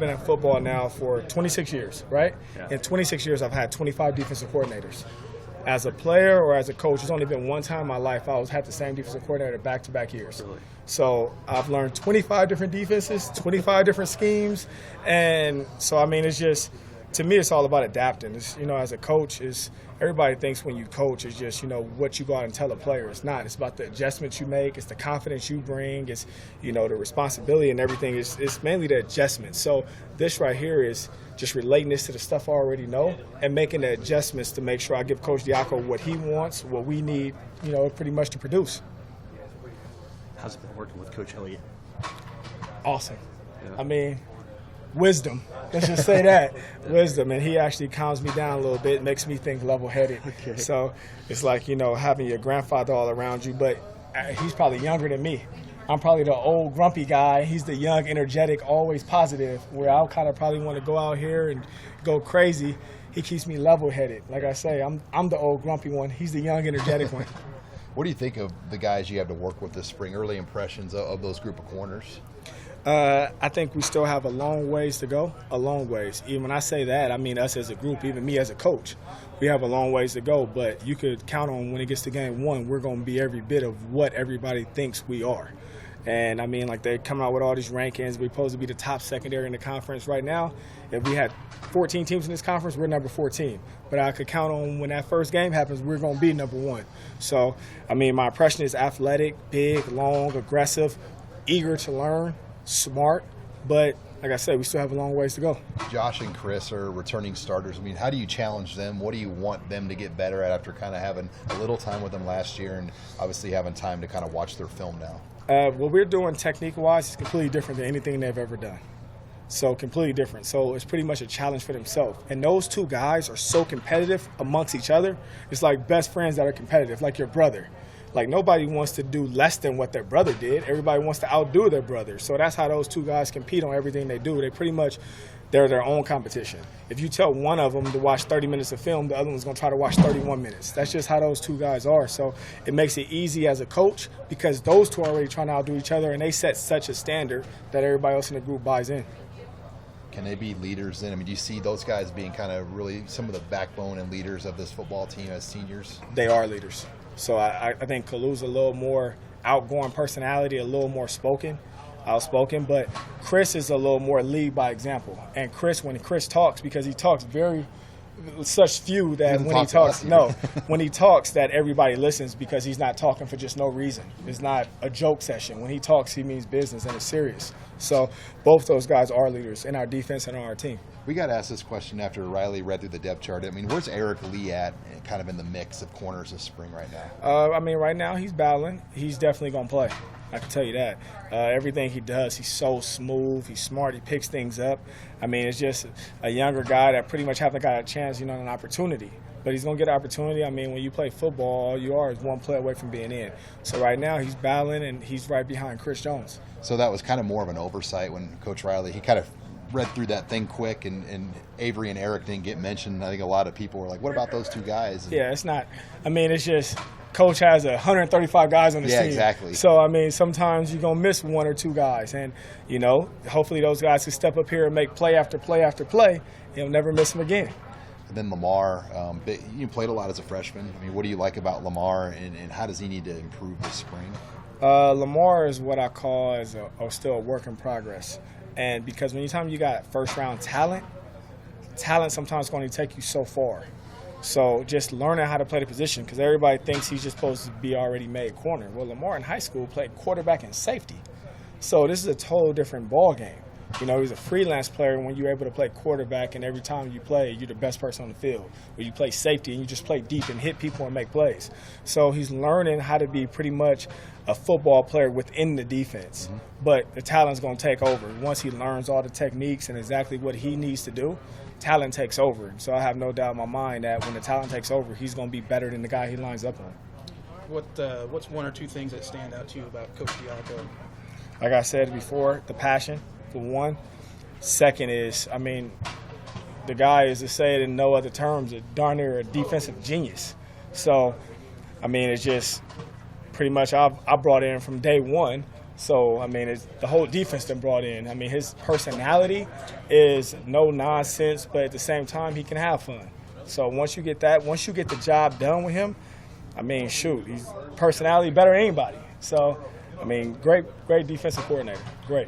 been in football now for 26 years, right? Yeah. In 26 years, I've had 25 defensive coordinators. As a player or as a coach, there's only been one time in my life I had the same defensive coordinator back-to-back years. Really? So I've learned 25 different defenses, 25 different schemes, and so, I mean, it's just, to me, it's all about adapting. It's, as a coach, everybody thinks when you coach is just, what you go out and tell a player. It's not. It's about the adjustments you make. It's the confidence you bring. It's, the responsibility and everything. It's mainly the adjustments. So this right here is just relating this to the stuff I already know and making the adjustments to make sure I give Coach Diaco what he wants, what we need, pretty much to produce. How's it been working with Coach Elliott? Awesome. Yeah. I mean, wisdom. Let's just say that. Wisdom. And he actually calms me down a little bit, makes me think level-headed. Okay. So it's like, having your grandfather all around you, but he's probably younger than me. I'm probably the old grumpy guy. He's the young, energetic, always positive, where I'll kind of probably want to go out here and go crazy. He keeps me level-headed. Like I say, I'm the old grumpy one. He's the young, energetic one. What do you think of the guys you have to work with this spring? Early impressions of those group of corners? I think we still have a long ways to go, a long ways. Even when I say that, I mean us as a group, even me as a coach. We have a long ways to go, but you could count on when it gets to game one, we're going to be every bit of what everybody thinks we are. And, I mean, like, they come out with all these rankings. We're supposed to be the top secondary in the conference right now. If we had 14 teams in this conference, we're number 14. But I could count on when that first game happens, we're going to be number one. So, I mean, my impression is athletic, big, long, aggressive, eager to learn, smart. But, like I said, we still have a long ways to go. Josh and Chris are returning starters. I mean, how do you challenge them? What do you want them to get better at after kind of having a little time with them last year and obviously having time to kind of watch their film now? What we're doing technique-wise is completely different than anything they've ever done. So completely different. So it's pretty much a challenge for themselves. And those two guys are so competitive amongst each other. It's like best friends that are competitive, like your brother. Like nobody wants to do less than what their brother did. Everybody wants to outdo their brother. So that's how those two guys compete on everything they do. They pretty much, they're their own competition. If you tell one of them to watch 30 minutes of film, the other one's going to try to watch 31 minutes. That's just how those two guys are. So it makes it easy as a coach because those two are already trying to outdo each other, and they set such a standard that everybody else in the group buys in. Can they be leaders then? I mean, do you see those guys being kind of really some of the backbone and leaders of this football team as seniors? They are leaders. So I think Kalu's a little more outgoing personality, a little more outspoken, but Chris is a little more lead by example. And Chris, when Chris talks, because he talks such few that when he talks that everybody listens because he's not talking for just no reason. It's not a joke session. When he talks, he means business and it's serious. So both those guys are leaders in our defense and on our team. We got asked this question after Riley read through the depth chart. I mean, where's Eric Lee at kind of in the mix of corners this spring right now? I mean, right now he's battling. He's definitely going to play. I can tell you that. Everything he does, he's so smooth. He's smart. He picks things up. I mean, it's just a younger guy that pretty much hasn't got a chance, an opportunity. But he's going to get an opportunity. I mean, when you play football, all you are is one play away from being in. So right now he's battling, and he's right behind Chris Jones. So that was kind of more of an oversight when Coach Riley, he kind of read through that thing quick, and Avery and Eric didn't get mentioned. I think a lot of people were like, what about those two guys? Yeah, it's not. I mean, it's just Coach has 135 guys on the team. Yeah, exactly. So, I mean, sometimes you're going to miss one or two guys. And, hopefully those guys can step up here and make play after play after play. You'll never miss them again. And then Lamar, you played a lot as a freshman. I mean, what do you like about Lamar, and how does he need to improve this spring? Lamar is what I call still a work in progress. And because anytime you got first-round talent sometimes is going to take you so far. So just learning how to play the position, because everybody thinks he's just supposed to be already made corner. Well, Lamar in high school played quarterback and safety. So this is a total different ball game. He's a freelance player when you're able to play quarterback, and every time you play, you're the best person on the field. Or you play safety, and you just play deep and hit people and make plays. So he's learning how to be pretty much a football player within the defense. Mm-hmm. But the talent's going to take over. Once he learns all the techniques and exactly what he needs to do, talent takes over. So I have no doubt in my mind that when the talent takes over, he's going to be better than the guy he lines up on. What's one or two things that stand out to you about Coach Diaco? Like I said before, the passion, for one. Second is, the guy is, to say it in no other terms, darn near a defensive genius. So, it's just pretty much I brought in from day one So, I mean, the whole defense been brought in. I mean, his personality is no nonsense, but at the same time, he can have fun. So once you get the job done with him, I mean, shoot, he's personality better than anybody. So, I mean, great defensive coordinator. Great.